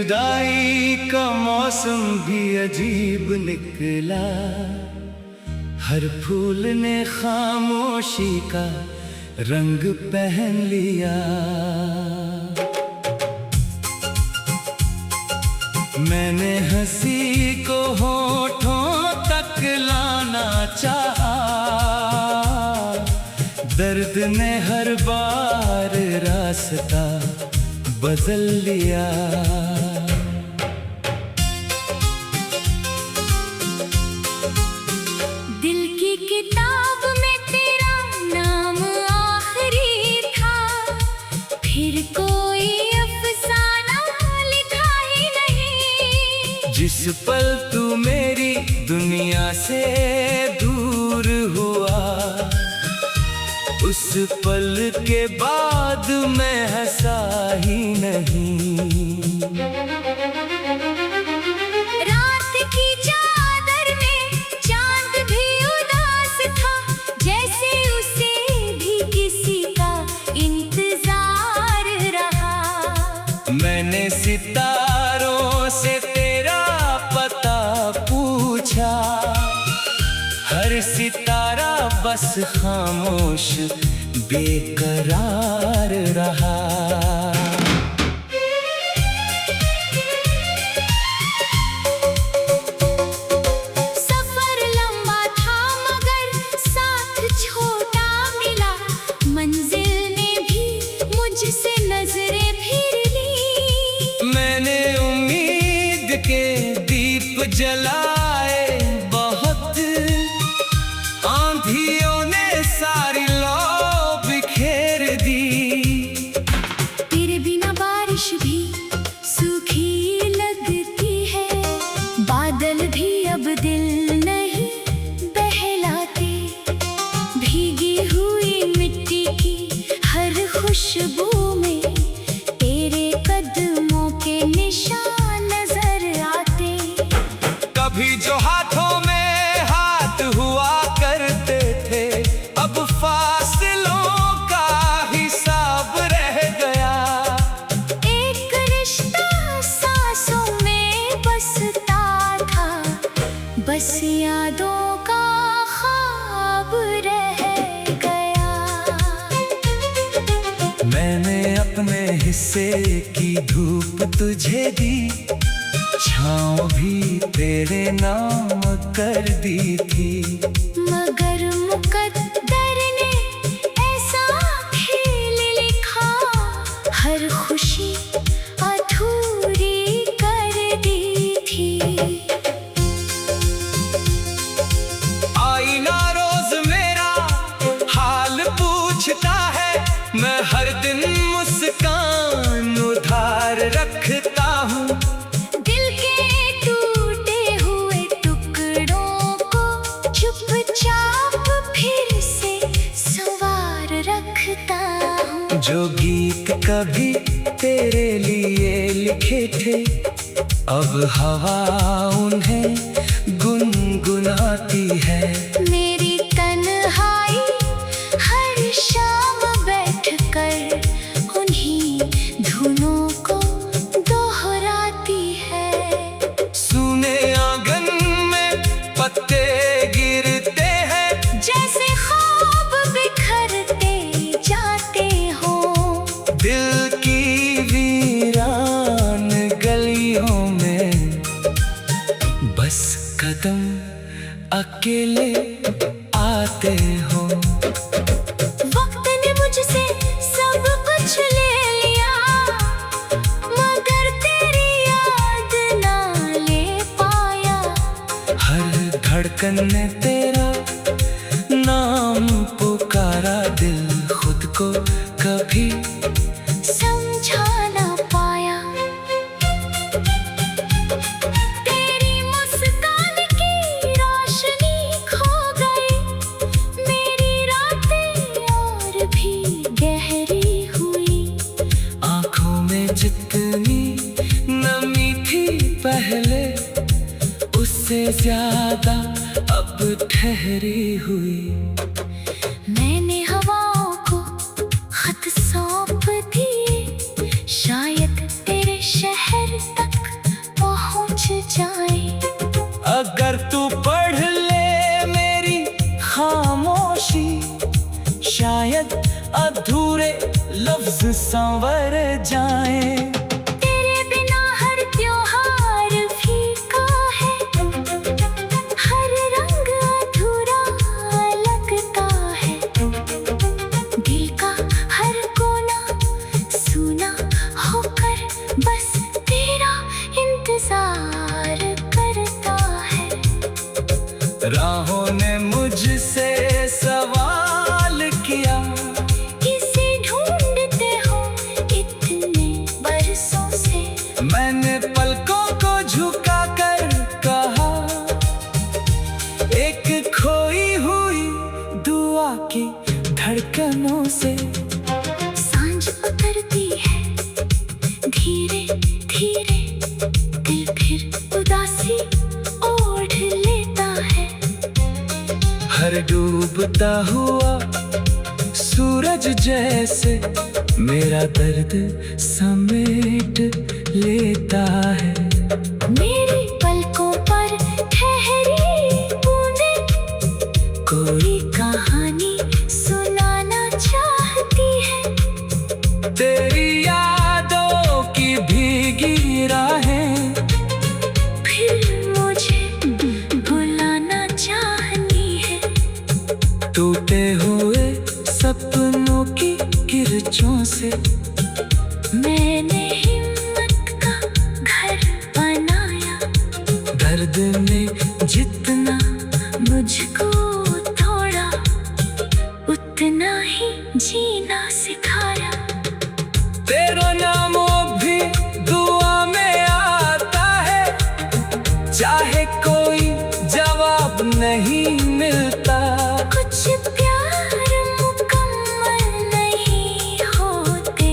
जुदाई का मौसम भी अजीब निकला, हर फूल ने खामोशी का रंग पहन लिया। मैंने हंसी को होठों तक लाना चाहा, दर्द ने हर बार रास्ता बदल लिया। दिल की किताब में तेरा नाम आखिरी था, फिर कोई अफसाना लिखा ही नहीं। जिस पल तू मेरी दुनिया से दूर हुआ, उस पल के बाद मैं हंसा ही नहीं। रात की चादर में चांद भी उदास था, जैसे उसे भी किसी का इंतजार रहा। मैंने सितारों से तेरा पता पूछा, हर सितारा बस खामोश बेकरार रहा। सफर लंबा था मगर साथ छोटा मिला, मंजिल ने भी मुझसे नजरें फिर ली। मैंने उम्मीद के दीप जलाए बहुत, आंधियों ने सारी लौ बिखेर दी। तेरे बिना बारिश भी सूखी लगती है, बादल भी अब दिल नहीं बहलाते। भीगी हुई मिट्टी की हर खुशबू में तेरे कदमों के निशान नजर आते। कभी जो हाथों में हाथ हुआ करते थे, अब फासलों का हिसाब रह गया। एक रिश्ता सांसों में बसता था, बस यादों का ख्वाब रह गया। मैंने अपने हिस्से की धूप तुझे दी, छाँव भी तेरे नाम कर दी थी। मगर मुकद्दर ने ऐसा खेल लिखा, हर खुशी अधूरी कर दी थी। आईना रोज मेरा हाल पूछता है, मैं हर दिन मुस्कान उधार रखता हूँ। दिल के टूटे हुए टुकड़ों को चुपचाप फिर से संवार रखता हूँ। जो गीत कभी तेरे लिए लिखे थे, अब हवा उन्हें गुनगुनाती है। मेरी तन्हाई हर शाम बैठकर उन्हीं धुनों को दोहराती है। सुने आंगन में पत्ते गिरते हैं, जैसे ख्वाब बिखरते जाते हो। दिल की वीरान गलियों में बस कदम अकेले आते हो। वक्त ने मुझसे सब कुछ ले लिया, मगर तेरी याद ना ले पाया। हर धड़कन ने तेरा नाम पुकारा, दिल खुद को कभी समझा ना पाया। तेरी मुस्कान की रोशनी खो गई, मेरी रातें और भी गहरी हुई। आँखों में जितनी नमी थी पहले, उससे ज्यादा अब ठहरी हुई। मैंने हवाओं को खत सौंप दिए, शायद तेरे शहर तक संवर जाएं। तेरे बिना हर त्योहार फीका है, हर रंग अधूरा लगता है। दिल का हर कोना सूना होकर बस तेरा इंतजार करता है। राहों ने मुझसे सवाल किया, किसे ढूंढते हो इतने बरसों से। मैंने पलकों को झुका कर कहा, एक खोई हुई दुआ की धड़कनों से। सांझ उतरती है धीरे धीरे, दिल फिर उदासी ओढ़ लेता है। हर डूबता हुआ सूरज जैसे मेरा दर्द समेट लेता है। मेरी पलकों पर ठहरी बूंदें कोई कहानी सुनाना चाहती है। तेरी यादों की भीगी राहें फिर मुझे बुलाना चाहती है। टूटे हुए सपनों की किरचों से मैंने हिम्मत का घर बनाया। दर्द ने जितना मुझको थोड़ा उतना ही जीना सिखाया। तेरा नाम भी दुआ में आता है, चाहे कोई जवाब नहीं मिलता। कुछ प्यार मुकम्मल नहीं होते,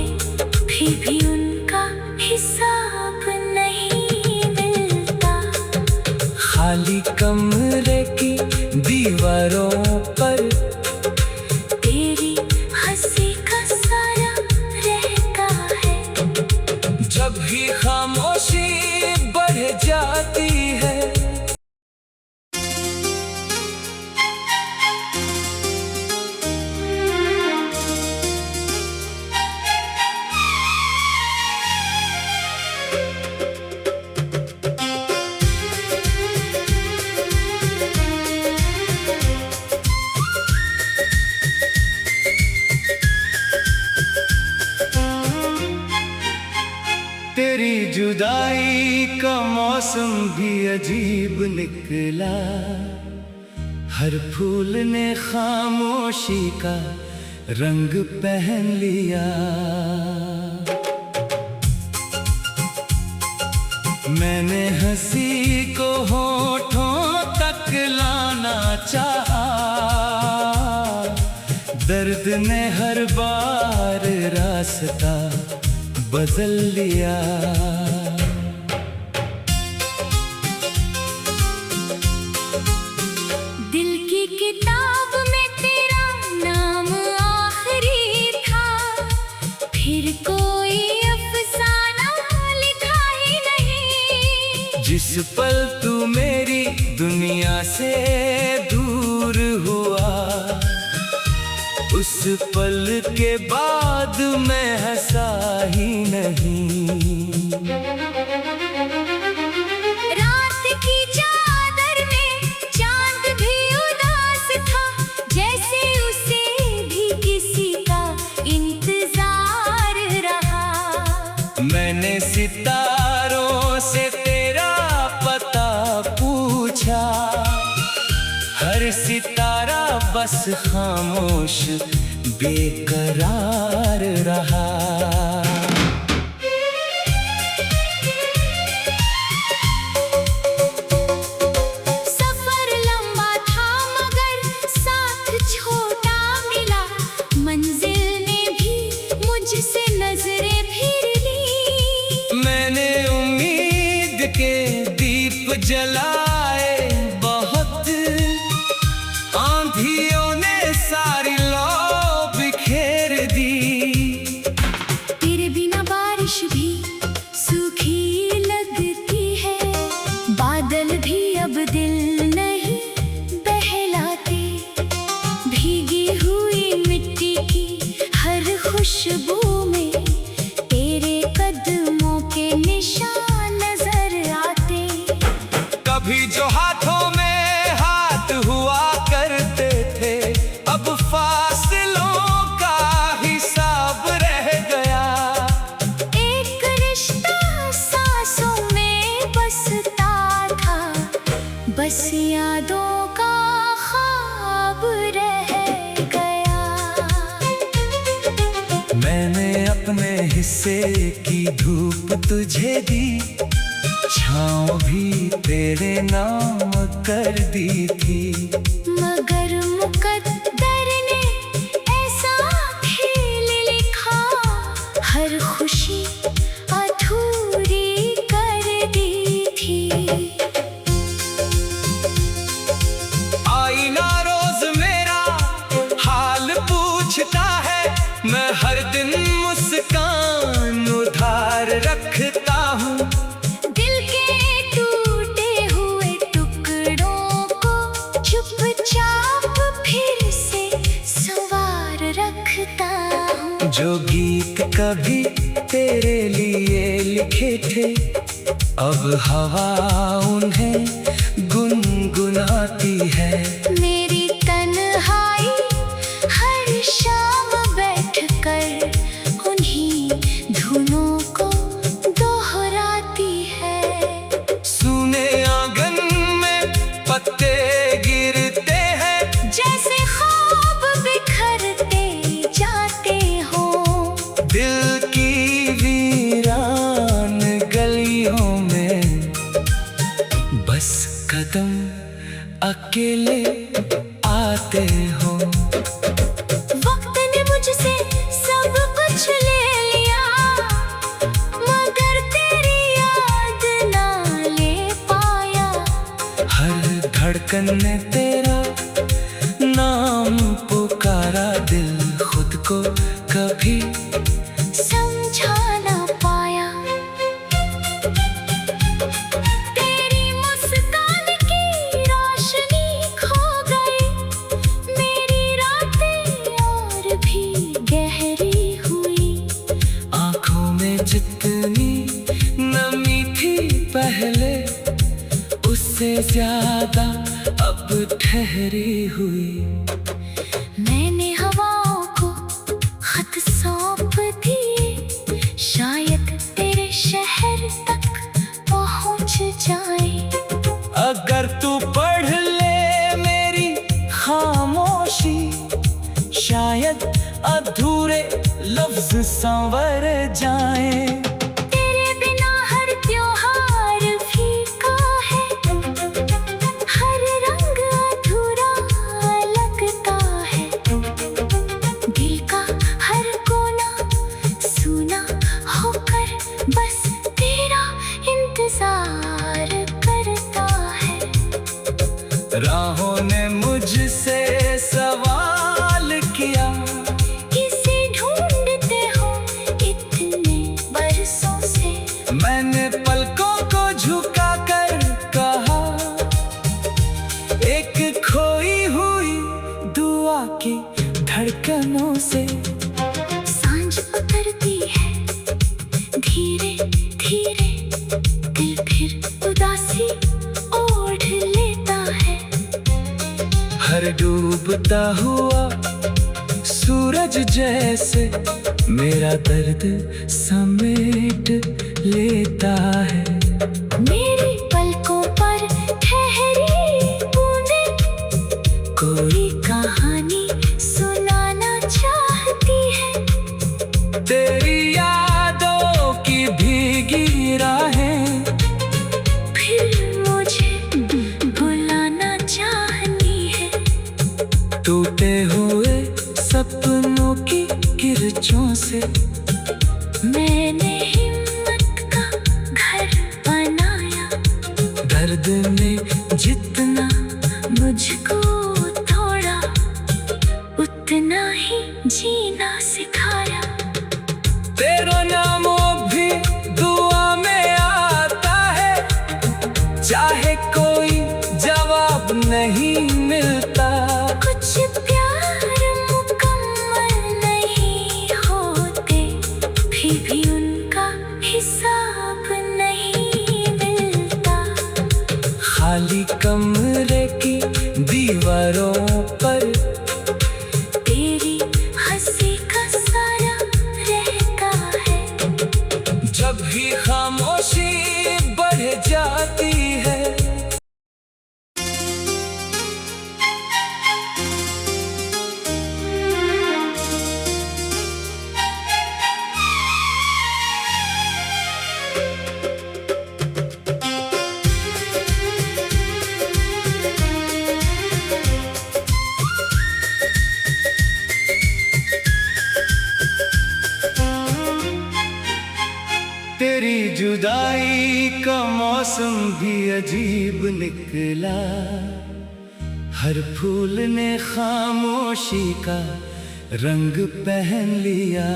फिर भी उनका हिसाब नहीं मिलता। खाली कमरे की दीवारों पर तेरी हंसी का साया रहता है। जब भी खामोशी बढ़ जाती है। तेरी जुदाई का मौसम भी अजीब निकला, हर फूल ने खामोशी का रंग पहन लिया। मैंने हंसी को होठों तक लाना चाहा, दर्द ने हर बार रास्ता बदल लिया। दिल की किताब में तेरा नाम आखिरी था, फिर कोई अफसाना लिखा ही नहीं। जिस पल तू मेरी दुनिया से दूर हुआ, उस पल के बाद मैं हंसा ही नहीं। रात की चादर में चांद भी उदास था, जैसे उसे भी किसी का इंतजार रहा। मैंने सितारों से तेरा पता पूछा, हर सितारा बस खामोश बेकरार रहा। सफर लंबा था मगर साथ छोटा मिला, मंजिल ने भी मुझसे नजरें फिर ली। मैंने उम्मीद के दीप जलाए बहुत, आंधियों ने सारी लौ बिखेर दी। तेरे बिना बारिश भी सूखी लगती है, बादल भी अब दिल नहीं बहलाते। भीगी हुई मिट्टी की हर खुशबू में यादों का ख्वाब रह गया। मैंने अपने हिस्से की धूप तुझे दी, छाँव भी तेरे नाम कर दी थी। मगर मुकद्दर ने ऐसा खेल लिखा, हर खुशी अधूरी कर दी थी। आईना रोज मेरा हाल पूछता है, मैं हर दिन मुस्कान उधार रखता हूँ। दिल के टूटे हुए टुकड़ों को चुपचाप फिर से संवार रखता हूँ। जो गीत कभी तेरे लिए लिखे थे, अब हवा उन्हें गुनगुनाती है। मेरी तन्हाई हर शाम बैठकर उन्हीं धुनों को दोहराती है। सुने आंगन में पत्ते गिरते हैं, जैसे ख्वाब बिखरते जाते हो। दिल की वीरान गलियों में बस कदम अकेले आते हो। वक्त ने मुझसे सब कुछ ले लिया, मगर तेरी याद ना ले पाया। हर धड़कन ने तेरा नाम पुकारा, दिल खुद को कभी समझा ना पाया। तेरी मुस्कान की रोशनी खो गई, मेरी रातें और भी गहरी हुई। आँखों में जितनी नमी थी पहले, उससे ज्यादा अब ठहरी हुई। मैंने हवाओं को खत सौंप दिए, शायद तेरे शहर तक पहुंच जाए। अगर तू पढ़ ले मेरी खामोशी, शायद अधूरे लफ्ज संवर जाएं। तेरे बिना हर त्योहार फीका है, हर रंग अधूरा लगता है। दिल का हर कोना सूना होकर बस तेरा इंतजार करता है। राहों ने मुझसे सवाल किया, किसे ढूंढते हो इतने बरसों से। मैंने पलकों को झुका कर कहा, एक खोई हुई दुआ की धड़कनों से। सांझ उतरती है धीरे धीरे, दिल फिर उदासी ओढ़ लेता है। हर डूबता हुआ सूरज जैसे मेरा दर्द समेट लेता है। मेरी पलकों पर ठहरी बूंदें कोई कहानी सुनाना चाहती है। तेरी यादों की भीगी राहें फिर मुझे बुलाना चाहनी है। टूटे हुए सपनों की किरचों से मैंने हिम्मत का घर बनाया। दर्द ने जितना मुझको थोड़ा उतना ही जीना सिखाया। तेरा नाम भी दुआ में आता है, चाहे कोई जवाब नहीं मिलता। कुछ प्यार मुकम्मल नहीं होते, फिर भी उनका हिसाब नहीं मिलता। खाली कमरे की दीवारों पर तेरी हंसी का साया रहता है। जब भी खामोशी बढ़ जाती है। मौसम भी अजीब निकला, हर फूल ने खामोशी का रंग पहन लिया।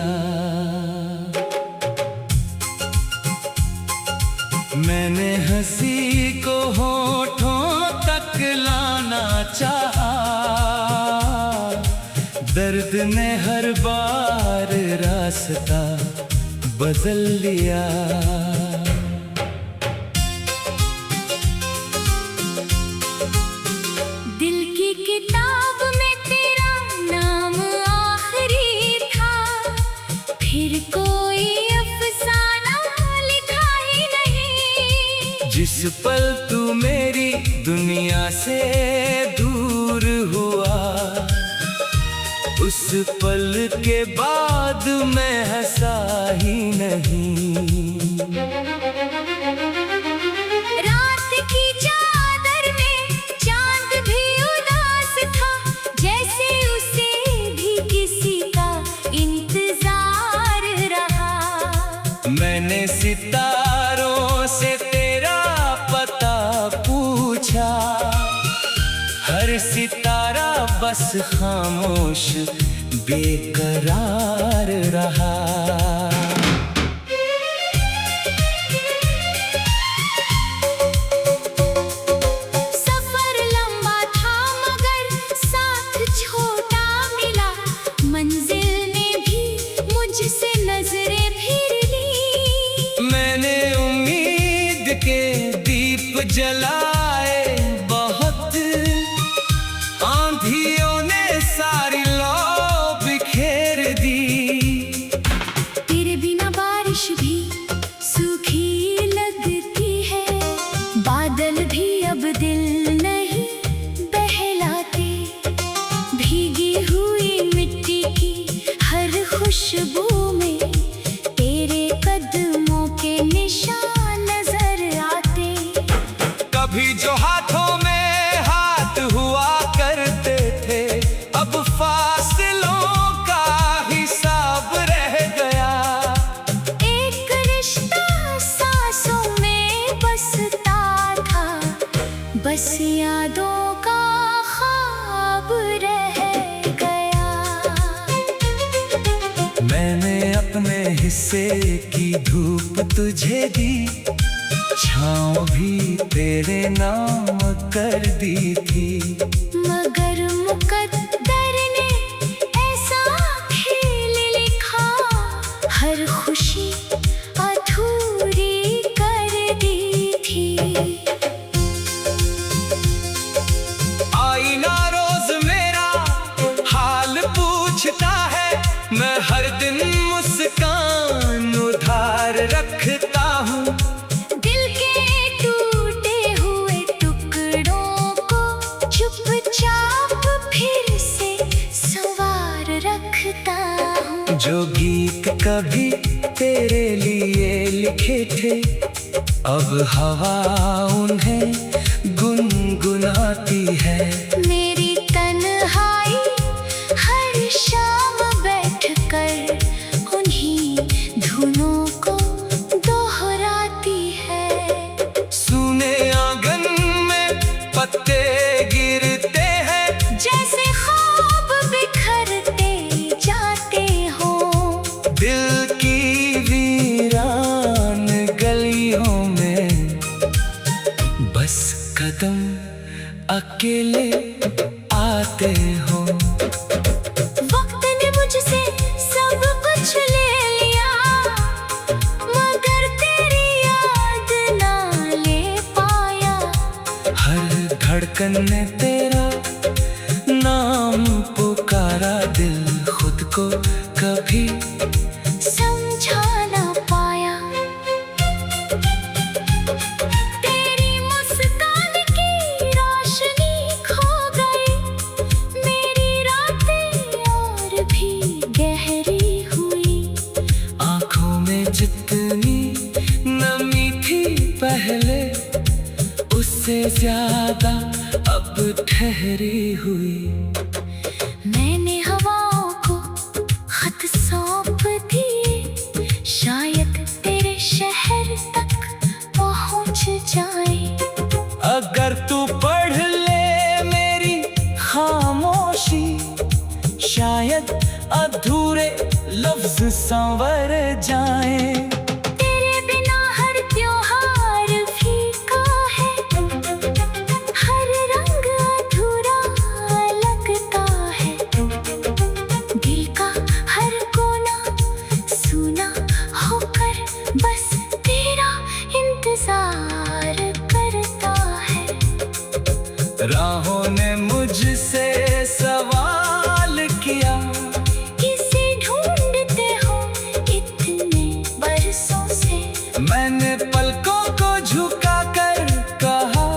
मैंने हंसी को होठों तक लाना चाहा, दर्द ने हर बार रास्ता बदल लिया। दिल की किताब में तेरा नाम आखिरी था, फिर कोई अफसाना लिखा ही नहीं। जिस पल तू मेरी दुनिया से दूर हुआ, उस पल के बाद मैं हंसा ही नहीं। रात की चादर में चांद भी उदास था, जैसे उसे भी किसी का इंतजार रहा। मैंने सितारों से तेरा पता पूछा, हर सितारा बस खामोश बेकरार रहा। सफर लंबा था मगर साथ छोटा मिला, मंजिल ने भी मुझसे नजरें फिर ली। मैंने उम्मीद के दीप जलाए बहुत, आंधियों ने सारी लौ बिखेर दी। तेरे बिना बारिश भी सूखी लगती है, बादल भी अब दिल नहीं बहलाते। भीगी हुई मिट्टी की हर खुशबू में तेरे कदमों के निशान नजर आते। कभी जो हाथों में हाथ हुआ करते थे, अब फासलों का हिसाब रह गया। एक रिश्ता सांसों में बसता था, बस यादों का ख्वाब रह गया। मैंने अपने हिस्से की धूप तुझे दी, छाँव भी तेरे नाम कर दी थी। मगर मुकद्दर ने ऐसा खेल लिखा, हर खुशी अधूरी कर दी थी। आईना रोज मेरा हाल पूछता है, मैं हर दिन मुस्कान उधार रखता हूँ। दिल के टूटे हुए टुकड़ों को चुपचाप फिर से संवार रखता हूँ। जो गीत कभी तेरे लिए लिखे थे, अब हवा उन्हें गुनगुनाती है। मेरी तन्हाई हर शाम बैठकर उन्हीं धुनों को दोहराती है। सूने आंगन में पत्ते गिरते हैं, जैसे ख्वाब बिखरते जाते हो। दिल की वीरान गलियों में बस कदम अकेले आते हो। वक्त ने मुझसे सब कुछ ले लिया, मगर तेरी याद ना ले पाया। हर धड़कन ने तेरा नाम पुकारा, दिल खुद को कभी समझा ना पाया। तेरी मुस्कान की रोशनी खो गई, मेरी रातें और भी गहरी हुई। आँखों में जितनी नमी थी पहले, उससे ज्यादा अब ठहरी हुई। मैंने हवाओं को खत सौंप दिए, लफ्ज संवर जाएं। तेरे बिना हर त्योहार फीका है, हर रंग अधूरा लगता है। दिल का हर कोना सूना होकर बस तेरा इंतजार करता है। राहों ने मुझसे सवाल किया, किसे ढूंढते हो इतने बरसों से। मैंने पलकों को झुका कर कहा,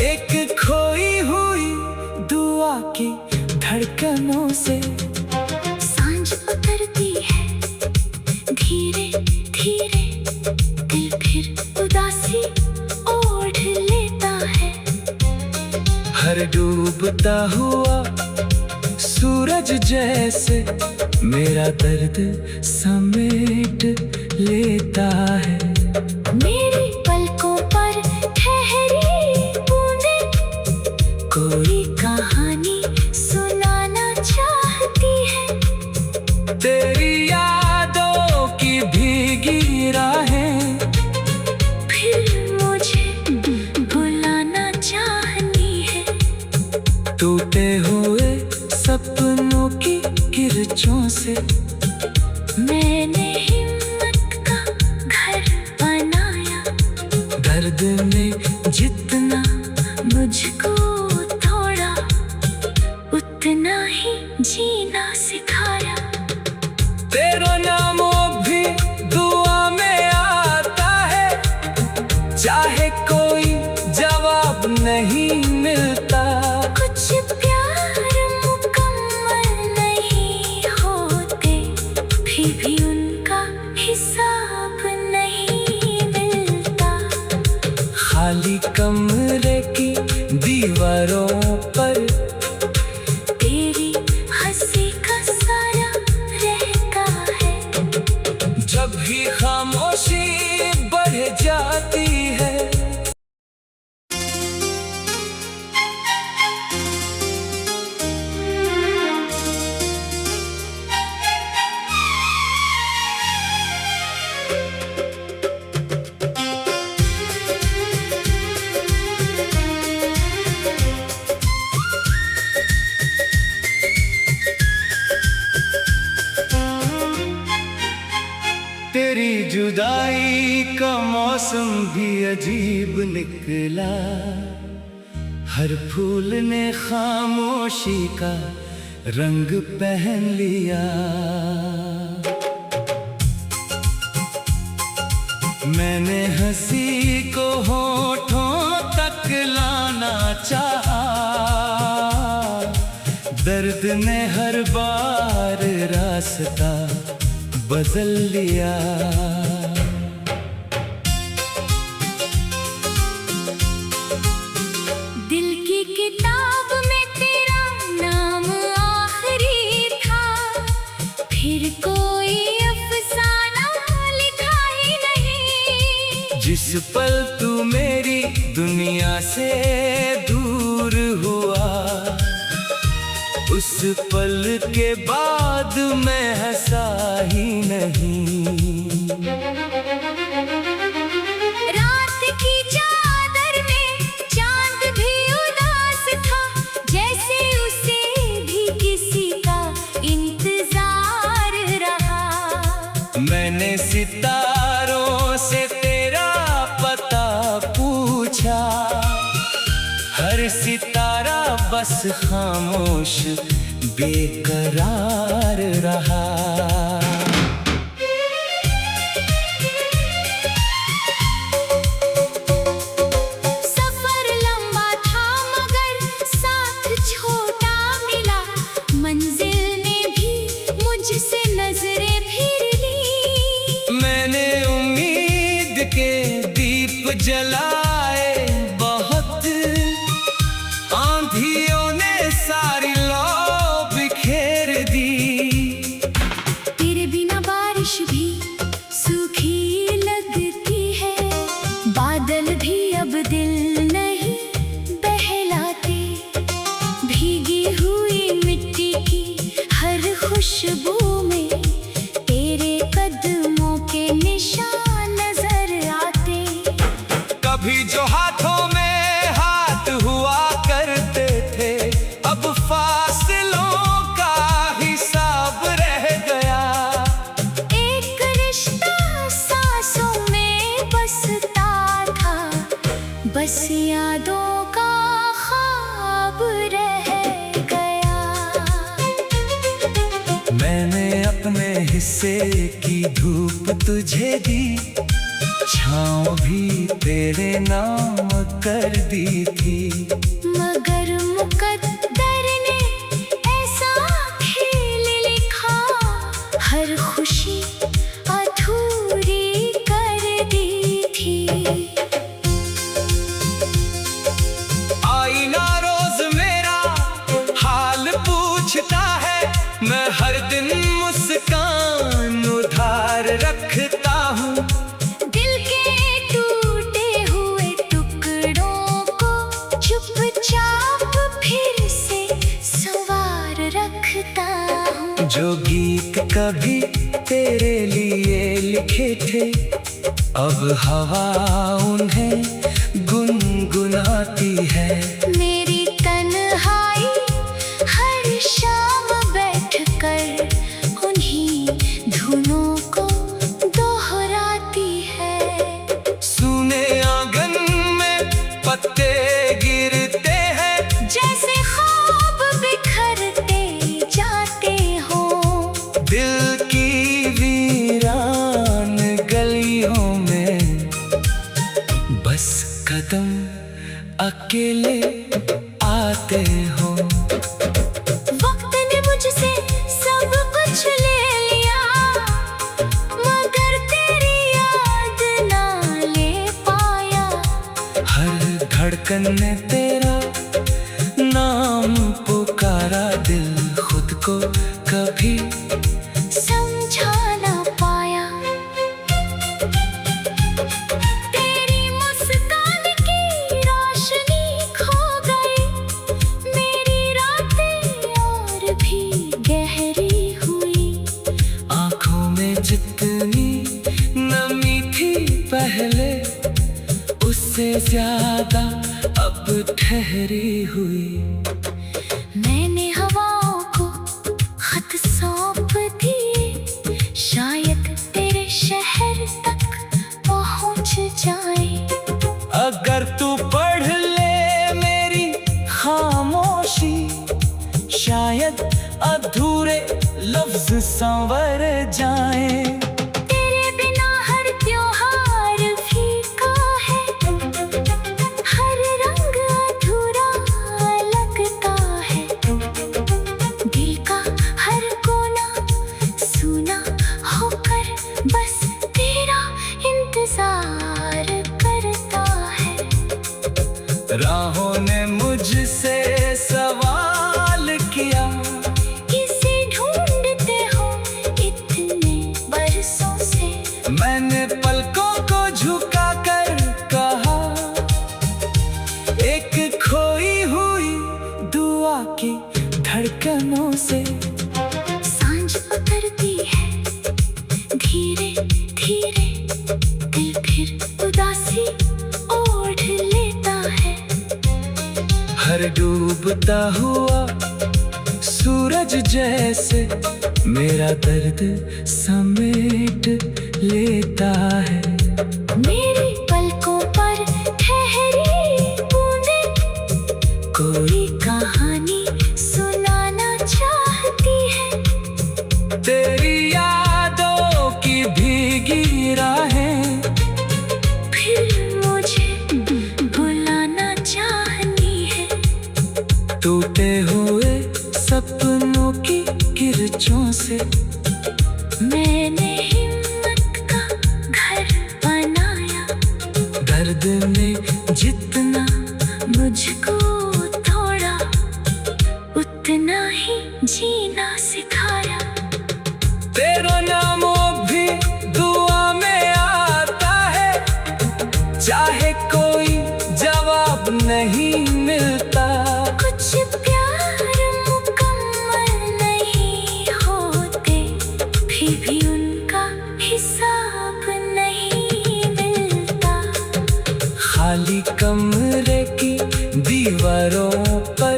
एक खोई हुई दुआ की धड़कनों से। सांझ उतरती है धीरे धीरे, दिल फिर उदासी ओढ़ लेता है। हर डूबता हुआ सूरज जैसे मेरा दर्द समेट लेता है। मेरी पलकों पर ठहरी बूंदें कोई कहानी सुनाना चाहती है। तेरी यादों की भीगी राहें फिर मुझे बुलाना चाहनी है। टूटे हुए सपनों की किरचों से मैंने हिम्मत का घर बनाया। दर्द ने जितना मुझको थोड़ा उतना ही जीना सिखाया। तेरा नाम भी दुआ में आता है, चाहे कोई जवाब नहीं मिलता। कुछ प्यार मुकम्मल नहीं होते, फिर भी उनका हिसाब नहीं मिलता। खाली कमरे की दीवारों पर तेरी हंसी का साया रहता है। जब भी खामोशी बढ़ जाती है। तेरी जुदाई का मौसम भी अजीब निकला, हर फूल ने खामोशी का रंग पहन लिया। मैंने हंसी को होठों तक लाना चाहा, दर्द ने हर बार रास्ता बदल लिया। दिल की किताब में तेरा नाम आखिरी था, फिर कोई अफसाना लिखा ही नहीं। जिस पल तू मेरी दुनिया से दूर हुआ, उस पल के बाद मैं हंसा ही नहीं। रात की चादर में चांद भी उदास था, जैसे उसे भी किसी का इंतजार रहा। मैंने सितारों से तेरा पता पूछा, हर सितारा बस खामोश बेकरार रहा। सफर लंबा था मगर साथ छोटा मिला, मंजिल ने भी मुझसे नजरें फिर ली। मैंने उम्मीद के दीप जलाए बहुत, आंधियों ने सारी लौ बिखेर दी। तेरे हिस्से की धूप तुझे दी, छाँव भी तेरे नाम कर दी थी। मगर मुकद्दर ने ऐसा खेल लिखा, हर खुशी अधूरी कर दी थी। आईना रोज मेरा हाल पूछता है, मैं हर दिन मुस्कान उधार रखता हूँ। दिल के टूटे हुए टुकड़ों को चुपचाप फिर से संवार रखता हूँ। जो गीत कभी तेरे लिए लिखे थे, अब हवा उन्हें गुनगुनाती है। मेरी तन्हाई हर शाम बैठकर उन्हीं धुनों को दोहराती है। सुने आंगन में पत्ते गिरते हैं, जैसे ख्वाब बिखरते जाते हो। दिल की वीरान गलियों में बस कदम अकेले आते हो। वक्त ने मुझसे सब कुछ ले लिया, मगर तेरी याद ना ले पाया। हर धड़कन ने तेरा नाम पुकारा, दिल खुद को कभी समझा ना पाया। तेरी मुस्कान की रोशनी खो गई, मेरी रातें और भी गहरी हुई। आँखों में जितनी नमी थी पहले, उससे ज्यादा अब ठहरी हुई। मैंने हवाओं को खत सौंप दिए, शायद तेरे शहर तक पहुंच जाए। अगर तू पढ़ ले मेरी खामोशी, शायद अधूरे लफ्ज संवर जाएं। तेरे बिना हर त्योहार फीका है, हर रंग अधूरा लगता है। दिल का हर कोना सूना होकर बस तेरा इंतजार करता है। राहों ने मुझसे सवाल किया, किसे ढूंढते हो इतने बरसों से। मैंने पलकों को झुका कर कहा, एक खोई हुई दुआ की धड़कनों से। सांझ उतरती है धीरे धीरे, दिल फिर उदासी ओढ़ लेता है। हर डूबता हुआ सूरज जैसे मेरा दर्द समेट लेता है। मेरी पलकों पर ठहरी बूंदें कोई कहानी सुनाना चाहती है। तेरी यादों की भीगी राहें फिर मुझे बुलाना चाहनी है। टूटे हुए सपनों की किरचों से मैंने हिम्मत का घर बनाया। दर्द ने जितना मुझको थोड़ा उतना ही जीना सिखाया। तेरा नाम भी दुआ में आता है, चाहे कोई जवाब नहीं मिलता। कुछ प्यार मुकम्मल नहीं होते, फिर भी उनका हिसाब नहीं मिलता। खाली कमरे की दीवारों पर